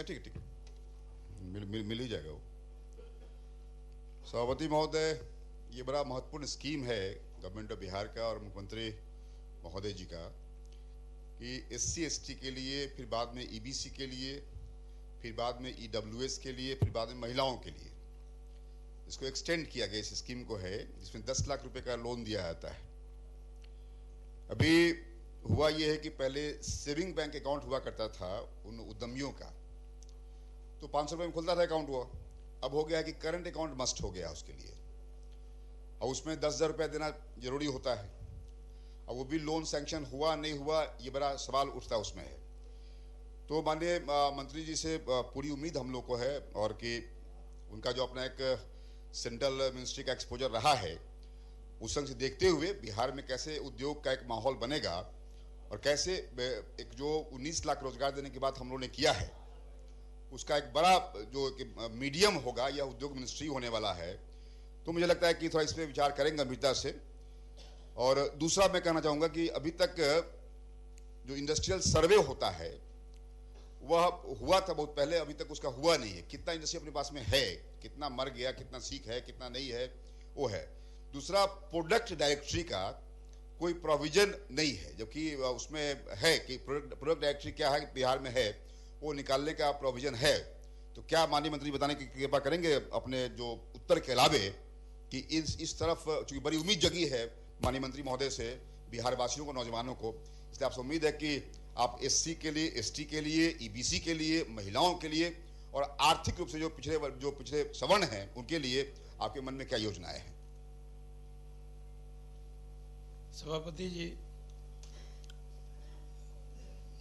ठीक ठीक मिल ही जाएगा वो। सभापति महोदय, ये बड़ा महत्वपूर्ण स्कीम है गवर्नमेंट ऑफ बिहार का और मुख्यमंत्री महोदय जी का कि SC ST के लिए, फिर बाद में EBC के लिए, फिर बाद में EWS के लिए, फिर बाद में महिलाओं के लिए इसको एक्सटेंड किया गया। इस स्कीम को है जिसमें 10 लाख रुपए का लोन दिया जाता है। अभी हुआ ये है कि पहले सेविंग बैंक अकाउंट हुआ करता था उन उद्यमियों का, तो 500 रुपये में खुलता था अकाउंट हुआ। अब हो गया है कि करंट अकाउंट मस्ट हो गया उसके लिए, और उसमें 10,000 रुपया देना जरूरी होता है। अब वो भी लोन सैंक्शन हुआ नहीं हुआ, ये बड़ा सवाल उठता है उसमें है। तो माननीय मंत्री जी से पूरी उम्मीद हम लोग को है, और कि उनका जो अपना एक सेंट्रल मिनिस्ट्री का एक्सपोजर रहा है, उस संग से देखते हुए बिहार में कैसे उद्योग का एक माहौल बनेगा और कैसे एक जो 19 लाख रोजगार देने की बात हम लोगों ने किया है उसका एक बड़ा जो मीडियम होगा, यह उद्योग मिनिस्ट्री होने वाला है। तो मुझे लगता है कि थोड़ा इस पर विचार करेंगे गंभीरता से। और दूसरा मैं कहना चाहूँगा कि अभी तक जो इंडस्ट्रियल सर्वे होता है वह हुआ था बहुत पहले, अभी तक उसका हुआ नहीं है। कितना इंडस्ट्री अपने पास में है, कितना मर गया, कितना सीख है, कितना नहीं है, वो है। दूसरा, प्रोडक्ट डायरेक्टरी का कोई प्रोविजन नहीं है, जबकि उसमें है कि प्रोडक्ट डायरेक्टरी क्या है बिहार में है, वो निकालने का प्रोविजन है। तो क्या माननीय मंत्री बताने की कृपा करेंगे अपने जो उत्तर के अलावे कि इस तरफ, चूंकि बड़ी उम्मीद जगी है माननीय मंत्री महोदय से बिहार वासियों को, नौजवानों को, इसलिए आपसे उम्मीद है कि आप SC के लिए, ST के लिए, EBC के लिए, महिलाओं के लिए और आर्थिक रूप से जो पिछड़े सवर्ण हैं उनके लिए आपके मन में क्या योजनाएं हैं? सभापति जी,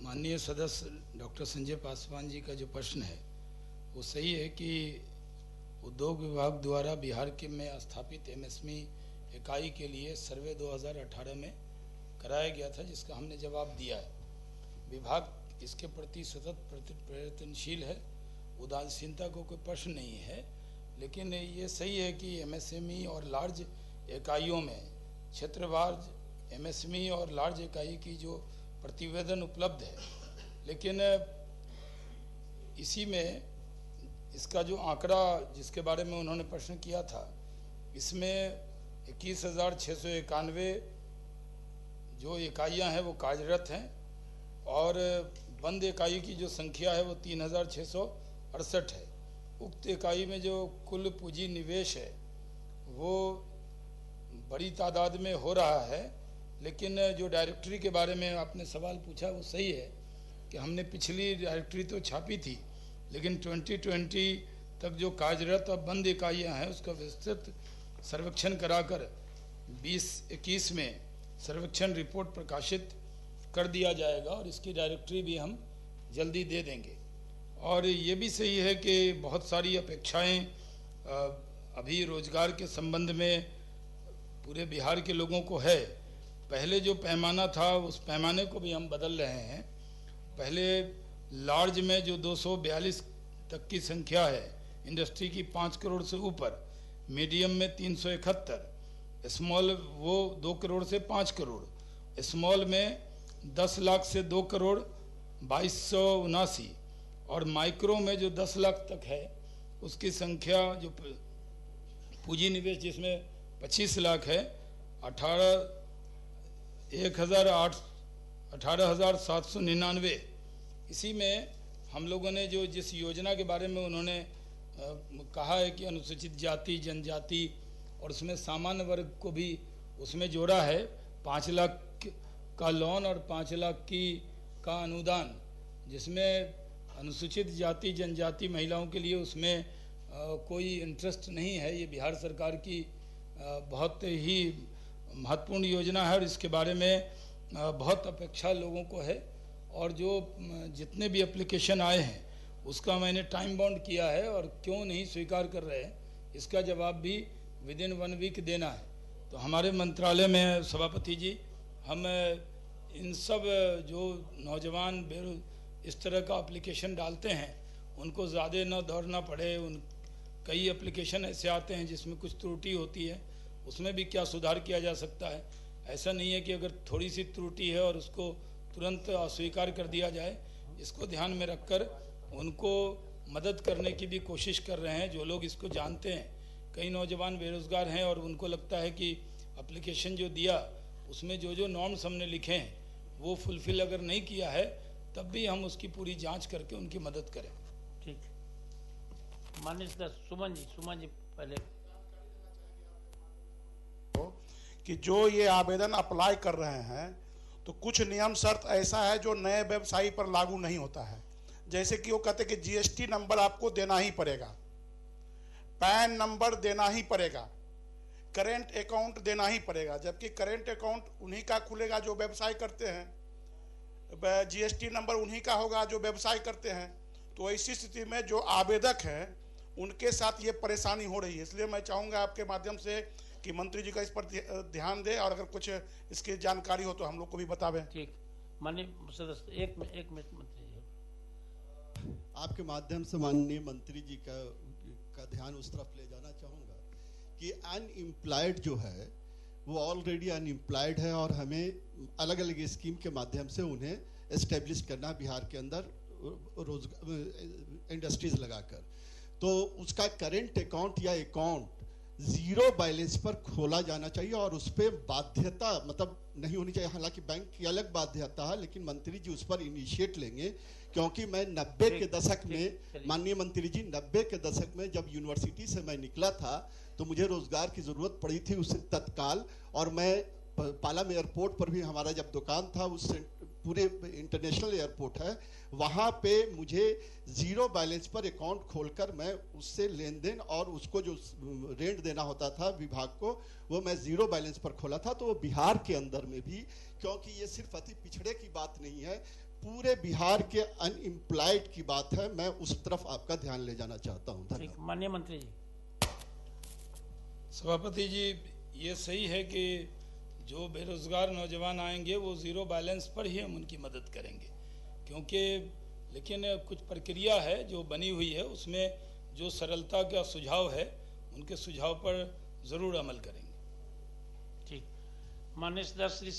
माननीय सदस्य डॉक्टर संजय पासवान जी का जो प्रश्न है वो सही है कि उद्योग विभाग द्वारा बिहार के में स्थापित MSME इकाई के लिए सर्वे 2018 में कराया गया था, जिसका हमने जवाब दिया है। विभाग इसके प्रति सतत प्रयत्नशील है, उदासीनता को कोई प्रश्न नहीं है। लेकिन ये सही है कि MSME और लार्ज इकाइयों में क्षेत्रवार MSME और लार्ज इकाई की जो प्रतिवेदन उपलब्ध है, लेकिन इसी में इसका जो आंकड़ा जिसके बारे में उन्होंने प्रश्न किया था, इसमें 21,691 जो इकाइयां हैं वो कार्यरत हैं और बंद इकाई की जो संख्या है वो 3,668 है। उक्त इकाई में जो कुल पूंजी निवेश है वो बड़ी तादाद में हो रहा है। लेकिन जो डायरेक्टरी के बारे में आपने सवाल पूछा वो सही है कि हमने पिछली डायरेक्टरी तो छापी थी, लेकिन 2020 तक जो कार्यरत और बंद इकाइयाँ हैं उसका विस्तृत सर्वेक्षण कराकर 2021 में सर्वेक्षण रिपोर्ट प्रकाशित कर दिया जाएगा और इसकी डायरेक्टरी भी हम जल्दी दे देंगे। और ये भी सही है कि बहुत सारी अपेक्षाएं अभी रोजगार के संबंध में पूरे बिहार के लोगों को है। पहले जो पैमाना था उस पैमाने को भी हम बदल रहे हैं। पहले लार्ज में जो 242 तक की संख्या है इंडस्ट्री की 5 करोड़ से ऊपर, मीडियम में 371, स्मॉल वो 2 करोड़ से 5 करोड़, स्मॉल में 10 लाख से 2 करोड़ 2279, और माइक्रो में जो 10 लाख तक है उसकी संख्या जो पूंजी निवेश जिसमें 25 लाख है 18,799। इसी में हम लोगों ने जो जिस योजना के बारे में उन्होंने कहा है कि अनुसूचित जाति जनजाति और उसमें सामान्य वर्ग को भी उसमें जोड़ा है, 5 लाख का लोन और 5 लाख का अनुदान, जिसमें अनुसूचित जाति जनजाति महिलाओं के लिए उसमें कोई इंटरेस्ट नहीं है। ये बिहार सरकार की बहुत ही महत्वपूर्ण योजना है और इसके बारे में बहुत अपेक्षा लोगों को है। और जो जितने भी एप्लीकेशन आए हैं उसका मैंने टाइम बाउंड किया है और क्यों नहीं स्वीकार कर रहे हैं इसका जवाब भी विदिन 1 वीक देना है। तो हमारे मंत्रालय में सभापति जी हम इन सब जो नौजवान इस तरह का एप्लीकेशन डालते हैं उनको ज़्यादा न दौड़ना पड़े। उन कई एप्लीकेशन ऐसे आते हैं जिसमें कुछ त्रुटि होती है, उसमें भी क्या सुधार किया जा सकता है। ऐसा नहीं है कि अगर थोड़ी सी त्रुटि है और उसको तुरंत अस्वीकार कर दिया जाए। इसको ध्यान में रखकर उनको मदद करने की भी कोशिश कर रहे हैं। जो लोग इसको जानते हैं, कई नौजवान बेरोजगार हैं और उनको लगता है कि एप्लीकेशन जो दिया उसमें जो जो नॉर्म्स हमने लिखे हैं वो फुलफिल अगर नहीं किया है, तब भी हम उसकी पूरी जांच करके उनकी मदद करें। ठीक, माननीय सदस्य सुमन जी पहले। कि जो ये आवेदन अप्लाई कर रहे हैं तो कुछ नियम शर्त ऐसा है जो नए व्यवसायी पर लागू नहीं होता है। जैसे कि वो कहते हैं कि जीएसटी नंबर आपको देना ही पड़ेगा, पैन नंबर देना ही पड़ेगा, करेंट अकाउंट देना ही पड़ेगा, जबकि करेंट अकाउंट उन्हीं का खुलेगा जो व्यवसाय करते हैं, जीएसटी नंबर उन्हीं का होगा जो व्यवसाय करते हैं। तो ऐसी स्थिति में जो आवेदक हैं उनके साथ ये परेशानी हो रही है। इसलिए मैं चाहूँगा आपके माध्यम से कि मंत्री जी का इस पर ध्यान दें और अगर कुछ इसकी जानकारी हो तो हम लोग को भी बतावें। ठीक, माननीय सदस्य एक मिनट मंत्री जी। आपके माध्यम से माननीय मंत्री जी का ध्यान उस तरफ ले जाना चाहूँगा कि अनएम्प्लॉयड जो है वो ऑलरेडी अनएम्प्लॉयड है और हमें अलग अलग स्कीम के माध्यम से उन्हें एस्टेब्लिश करना बिहार के अंदर रोजगार इंडस्ट्रीज लगाकर। तो उसका करेंट अकाउंट या अकाउंट जीरो बैलेंस पर खोला जाना चाहिए और उस पर बाध्यता मतलब नहीं होनी चाहिए। हालांकि बैंक की अलग बाध्यता है, लेकिन मंत्री जी उस पर इनिशिएट लेंगे, क्योंकि मैं 90 के दशक में माननीय मंत्री जी 90 के दशक में जब यूनिवर्सिटी से मैं निकला था तो मुझे रोजगार की जरूरत पड़ी थी उस तत्काल, और मैं पालम एयरपोर्ट पर भी हमारा जब दुकान था, उस पूरे इंटरनेशनल एयरपोर्ट है, वहाँ पे मुझे जीरो बैलेंस पर अकाउंट खोलकर मैं उससे लेन देन और उसको जो रेंट देना होता था विभाग को वो मैं जीरो बैलेंस पर खोला था। तो वो बिहार के अंदर में भी, क्योंकि ये सिर्फ अति पिछड़े की बात नहीं है, पूरे बिहार के अनएम्प्लॉयड की बात है। मैं उस तरफ आपका ध्यान ले जाना चाहता हूँ। धन्यवाद। माननीय मंत्री जी। सभापति जी, ये सही है कि जो बेरोजगार नौजवान आएंगे वो ज़ीरो बैलेंस पर ही हम उनकी मदद करेंगे, क्योंकि लेकिन कुछ प्रक्रिया है जो बनी हुई है, उसमें जो सरलता का सुझाव है उनके सुझाव पर ज़रूर अमल करेंगे। ठीक, माननीय सदस्य श्री